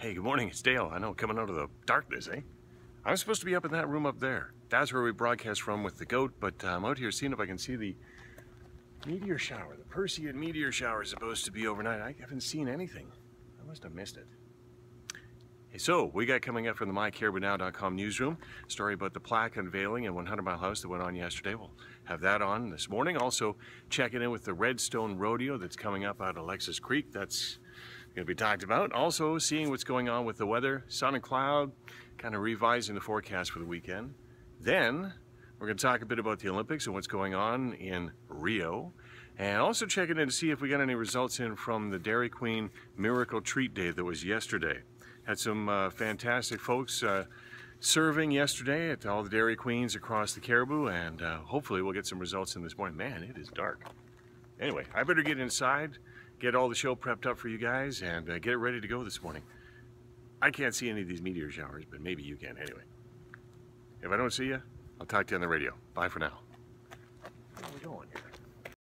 Hey, good morning, it's Dale. I know, coming out of the darkness, eh? I'm supposed to be up in that room up there. That's where we broadcast from with the goat, but I'm out here seeing if I can see the meteor shower. The Perseid meteor shower is supposed to be overnight. I haven't seen anything. I must have missed it. Hey, so we got coming up from the MyCaribouNow.com newsroom, a story about the plaque unveiling in 100 Mile House that went on yesterday. We'll have that on this morning. Also checking in with the Redstone Rodeo that's coming up out of Alexis Creek. That's going to be talked about. Also seeing what's going on with the weather, sun and cloud, kind of revising the forecast for the weekend. Then we're going to talk a bit about the Olympics and what's going on in Rio. And also checking in to see if we got any results in from the Dairy Queen Miracle Treat Day that was yesterday. Had some fantastic folks serving yesterday at all the Dairy Queens across the Caribou, and hopefully we'll get some results in this morning. Man, it is dark. Anyway, I better get inside, get all the show prepped up for you guys, and get it ready to go this morning. I can't see any of these meteor showers, but maybe you can anyway. If I don't see you, I'll talk to you on the radio. Bye for now.